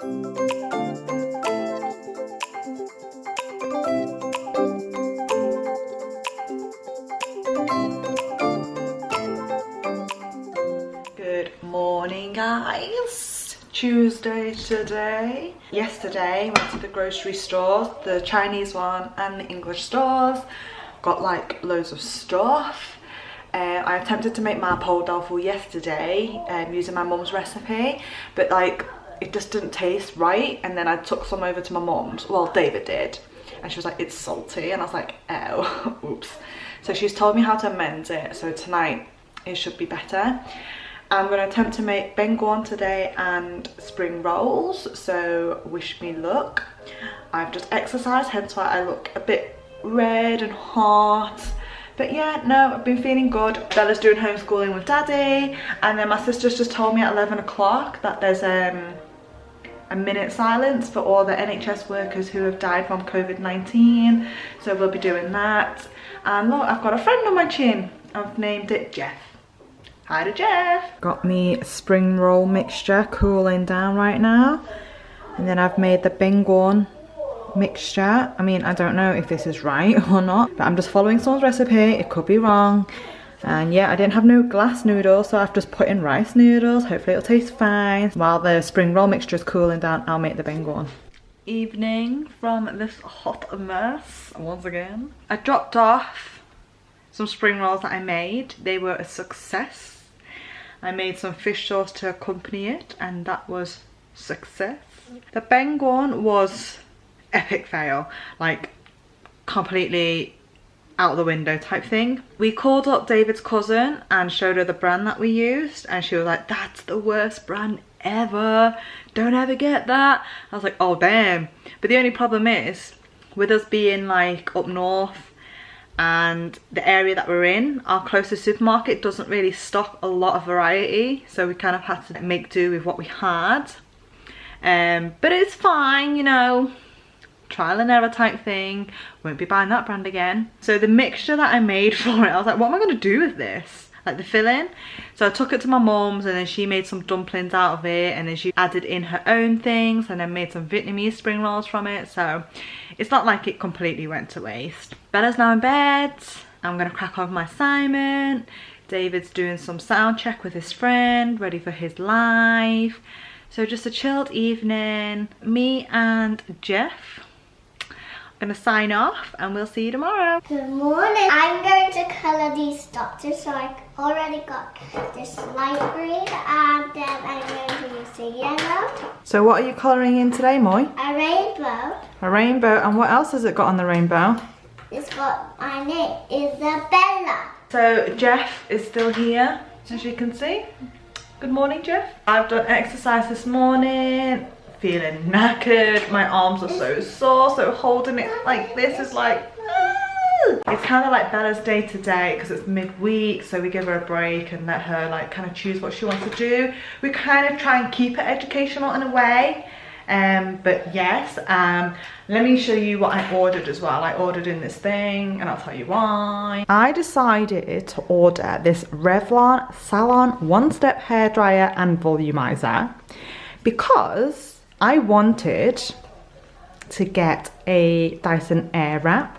Good morning, guys. Tuesday today. Yesterday went to the grocery stores, the Chinese one and the English stores. Got like loads of stuff. I attempted to make my pole duffel yesterday using my mum's recipe, but like it just didn't taste right. And then I took some over to my mum's, well David did, and she was like, it's salty, and I was like, oh, oops. So she's told me how to amend it, so tonight it should be better. I'm going to attempt to make benguan today and spring rolls, so wish me luck. I've just exercised, hence why I look a bit red and hot. But yeah, no, I've been feeling good. Bella's doing homeschooling with Daddy, and then my sister's just told me at 11 o'clock that there's a minute silence for all the NHS workers who have died from COVID-19. So we'll be doing that. And look, I've got a friend on my chin. I've named it Jeff. Hi to Jeff. Got me spring roll mixture cooling down right now. And then I've made the benguan mixture. I mean, I don't know if this is right or not, but I'm just following someone's recipe. It could be wrong. And yeah, I didn't have no glass noodles, so I've just put in rice noodles. Hopefully it'll taste fine. While the spring roll mixture is cooling down, I'll make the benguan. Evening from this hot mess once again. I dropped off some spring rolls that I made. They were a success. I made some fish sauce to accompany it, and that was success. The benguan was epic fail, like completely out the window type thing. We called up David's cousin and showed her the brand that we used, and she was like, that's the worst brand ever, don't ever get that. I was like, oh damn. But the only problem is, with us being like up north and the area that we're in, our closest supermarket doesn't really stock a lot of variety, so we kind of had to make do with what we had. But it's fine, you know, trial and error type thing. Won't be buying that brand again. So the mixture that I made for it, I was like, what am I going to do with this? Like the filling. So I took it to my mum's, and then she made some dumplings out of it, and then she added in her own things, and then made some Vietnamese spring rolls from it. So it's not like it completely went to waste. Bella's now in bed. I'm going to crack on with my assignment. David's doing some sound check with his friend, ready for his live. So just a chilled evening. Me and Jeff gonna sign off, and we'll see you tomorrow. Good morning. I'm going to colour these doctors, so I already got this light green, and then I'm going to use the yellow. So what are you colouring in today, Moy? A rainbow. A rainbow. And what else has it got on the rainbow? It's got my name, Isabella. So Jeff is still here, as you can see. Good morning, Jeff. I've done exercise this morning. Feeling knackered, my arms are so sore, so holding it like this is like, it's kind of like Bella's day to day, because it's midweek, so we give her a break and let her like kind of choose what she wants to do. We kind of try and keep it educational in a way, but yes, let me show you what I ordered as well. I ordered in this thing, and I'll tell you why. I decided to order this Revlon Salon one-step hairdryer and volumizer because I wanted to get a Dyson Airwrap,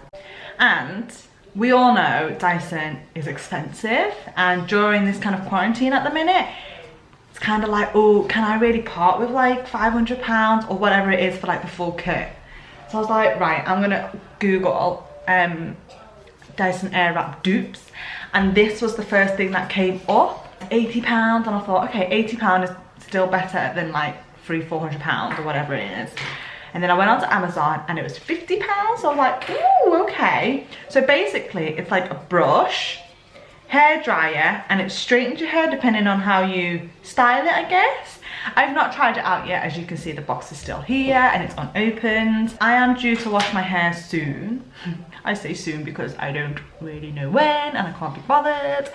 and we all know Dyson is expensive, and during this kind of quarantine at the minute, it's kind of like, oh, can I really part with like £500 or whatever it is for like the full kit? So I was like, right, I'm gonna Google Dyson Airwrap dupes, and this was the first thing that came up, £80, and I thought, okay, £80 is still better than like £300-400 or whatever it is. And then I went onto Amazon and it was £50, so I'm like, ooh, okay. So basically it's like a brush, hair dryer, and it straightens your hair depending on how you style it, I guess. I've not tried it out yet. As you can see, the box is still here and it's unopened. I am due to wash my hair soon. I say soon because I don't really know when and I can't be bothered,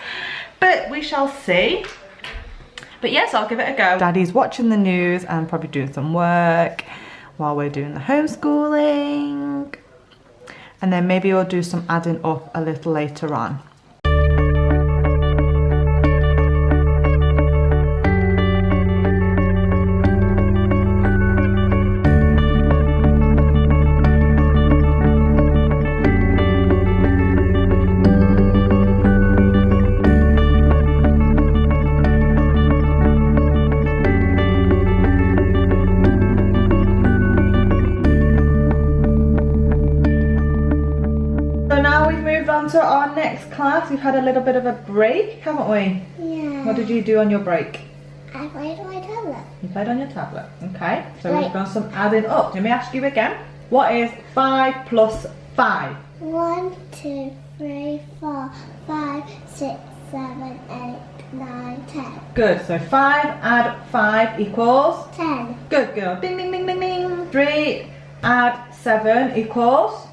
but we shall see. But yes, I'll give it a go. Daddy's watching the news and probably doing some work while we're doing the homeschooling. And then maybe we'll do some adding up a little later on. our next class. We've had a little bit of a break, haven't we? Yeah. What did you do on your break? I played on my tablet. You played on your tablet, okay. So we've done some adding up. Let me ask you again. What is 5 plus 5? 1, 2, 3, 4, 5, 6, 7, 8, 9, 10. Good, so 5 add 5 equals? 10. Good girl. Ding, ding, ding, ding, ding. 3 add 7 equals?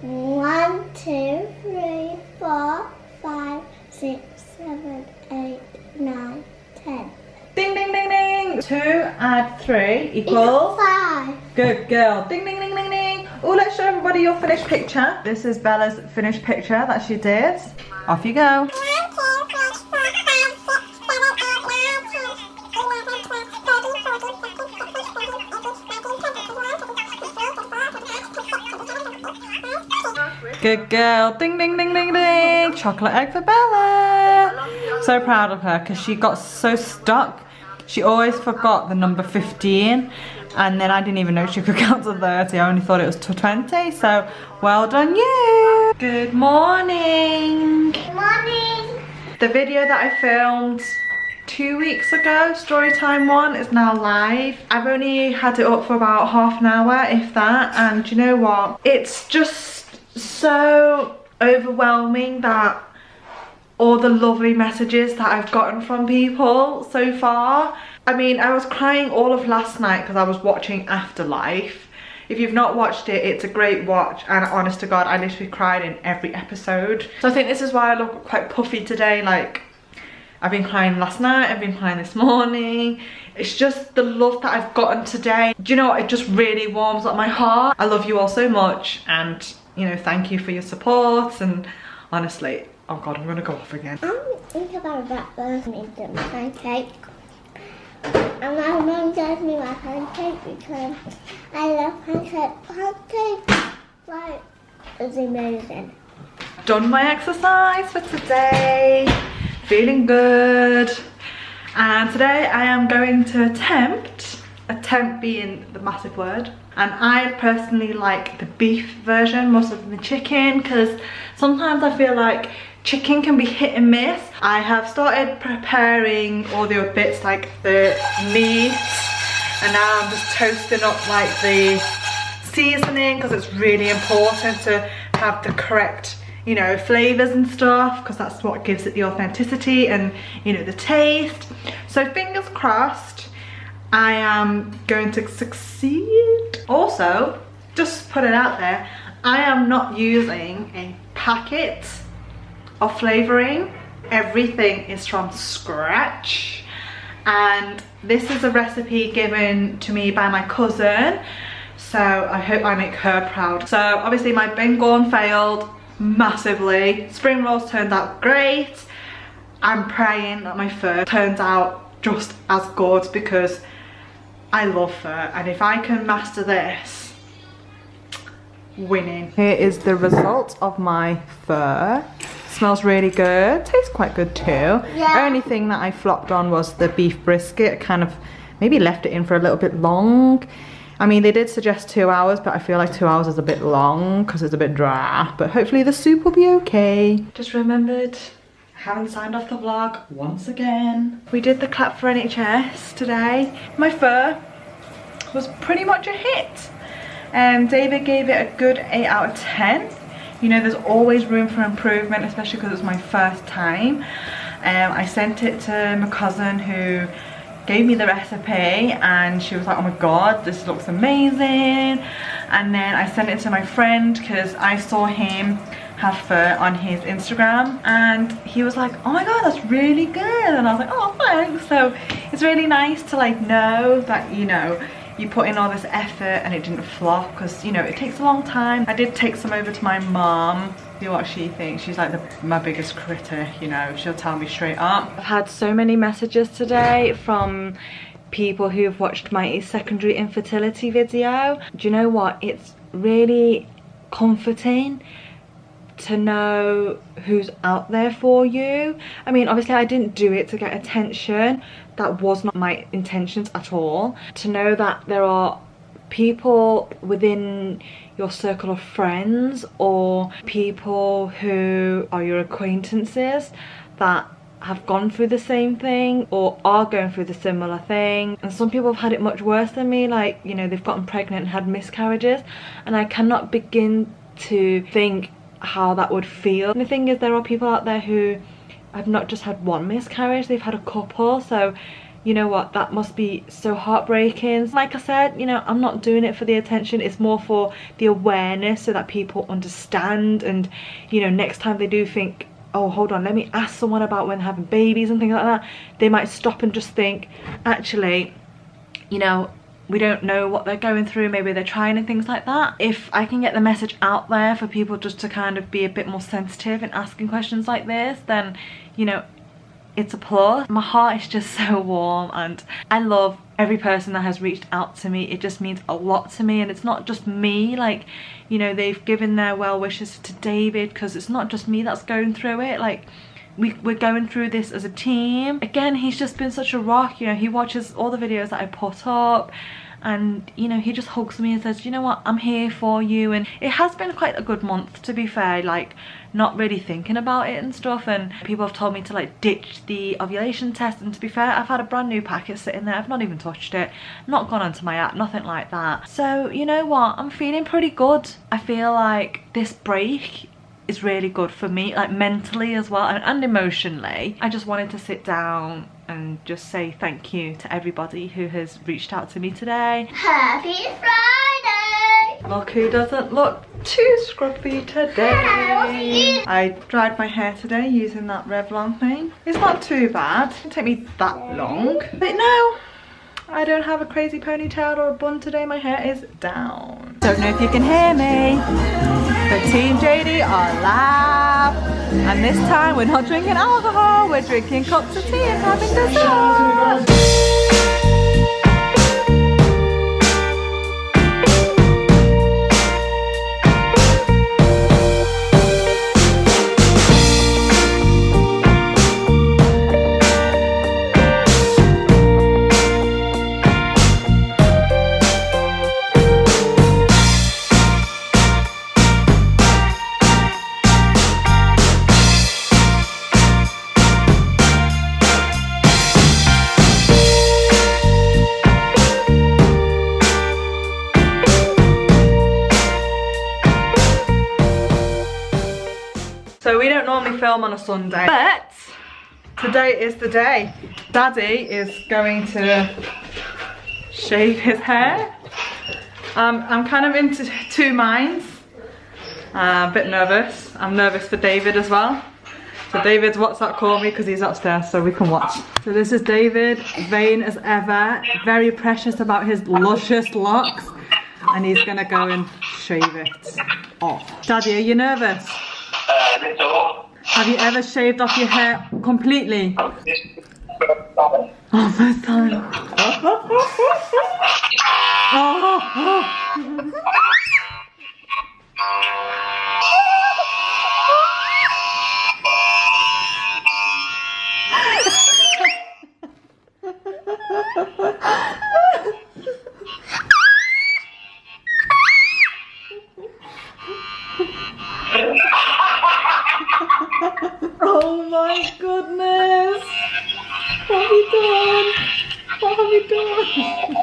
1, 2, 3, 4, 5, 6, 7, 8, 9, 10. Ding, ding, ding, ding. 2 add 3 equals? 5. Good girl. Ding, ding, ding, ding, ding. Oh, let's show everybody your finished picture. This is Bella's finished picture that she did. Off you go. Good girl. Ding, ding, ding, ding, ding. Chocolate egg for Bella. So proud of her because she got so stuck. She always forgot the number 15, and then I didn't even know she could count to 30. I only thought it was to 20, so well done you. Good morning. Good morning. The video that I filmed 2 weeks ago, Storytime 1, is now live. I've only had it up for about half an hour, if that, and you know what? It's just so overwhelming that all the lovely messages that I've gotten from people so far. I mean, I was crying all of last night because I was watching Afterlife. If you've not watched it, it's a great watch, and honest to God, I literally cried in every episode. So I think this is why I look quite puffy today. Like, I've been crying last night, I've been crying this morning. It's just the love that I've gotten today. Do you know what? It just really warms up my heart. I love you all so much, and you know, thank you for your support. And honestly, oh God, I'm gonna go off again. I'm thinking about breakfast, made them pancake. And my mum gave me my pancake because I love pancake. Pancake, like, is amazing. Done my exercise for today. Feeling good. And today I am going to attempt being the massive word, and I personally like the beef version more so than the chicken, because sometimes I feel like chicken can be hit and miss. I have started preparing all the other bits like the meat, and now I'm just toasting up like the seasoning, because it's really important to have the correct, you know, flavors and stuff, because that's what gives it the authenticity and, you know, the taste. So fingers crossed I am going to succeed. Also, just put it out there, I am not using a packet of flavoring. Everything is from scratch, and this is a recipe given to me by my cousin, so I hope I make her proud. So obviously my Bengal failed massively. Spring rolls turned out great. I'm praying that my pho turns out just as good, because I love pho, and if I can master this, winning. Here is the result of my pho. Smells really good, tastes quite good too. Yeah. Only thing that I flopped on was the beef brisket. Kind of maybe left it in for a little bit long. I mean, they did suggest 2 hours, but I feel like 2 hours is a bit long because it's a bit dry. But hopefully the soup will be okay. Just remembered, I haven't signed off the vlog once again. We did the clap for NHS today. My pho was pretty much a hit. David gave it a good 8 out of 10. You know, there's always room for improvement, especially because it's my first time. I sent it to my cousin who gave me the recipe, and she was like, oh my God, this looks amazing. And then I sent it to my friend because I saw him have pho on his Instagram, and he was like, oh my God, that's really good. And I was like, oh, thanks. So it's really nice to like know that, you know, you put in all this effort and it didn't flop, because you know it takes a long time. I did take some over to my mom, see what she thinks. She's like my biggest critic, you know, she'll tell me straight up. I've had so many messages today from people who've watched my secondary infertility video. Do you know what, it's really comforting to know who's out there for you. I mean, obviously I didn't do it to get attention. That was not my intentions at all. To know that there are people within your circle of friends or people who are your acquaintances that have gone through the same thing or are going through the similar thing. And some people have had it much worse than me, like, you know, they've gotten pregnant and had miscarriages, and I cannot begin to think how that would feel. And the thing is, there are people out there who have not just had one miscarriage, they've had a couple. So you know what, that must be so heartbreaking. Like I said, you know, I'm not doing it for the attention, it's more for the awareness so that people understand, and you know, next time they do think, oh hold on, let me ask someone about when having babies and things like that, they might stop and just think, actually, you know, we don't know what they're going through, maybe they're trying and things like that. If I can get the message out there for people just to kind of be a bit more sensitive in asking questions like this, then, you know, it's a plus. My heart is just so warm, and I love every person that has reached out to me. It just means a lot to me, and it's not just me, like, you know, they've given their well wishes to David, because it's not just me that's going through it. Like, we're going through this as a team. Again, he's just been such a rock, you know, he watches all the videos that I put up, and you know, he just hugs me and says, you know what, I'm here for you. And it has been quite a good month, to be fair, like not really thinking about it and stuff, and people have told me to like ditch the ovulation test, and to be fair, I've had a brand new packet sitting there, I've not even touched it, not gone onto my app, nothing like that. So you know what, I'm feeling pretty good. I feel like this break is really good for me, like mentally as well, and emotionally. I just wanted to sit down and just say thank you to everybody who has reached out to me today. Happy Friday! Look who doesn't look too scruffy today. I dried my hair today using that Revlon thing. It's not too bad, it didn't take me that long. But no, I don't have a crazy ponytail or a bun today, my hair is down. Don't know if you can hear me, but TeamJD are live. And this time we're not drinking alcohol, we're drinking cups of tea and having dessert. So we don't normally film on a Sunday, but today is the day. Daddy is going to shave his hair. I'm kind of into two minds. A bit nervous. I'm nervous for David as well. So David's WhatsApp called me because he's upstairs so we can watch. So this is David, vain as ever, very precious about his luscious locks, and he's gonna go and shave it off. Daddy, are you nervous? Have you ever shaved off your hair completely? Oh, first time. Oh my goodness! What have you done? What have you done?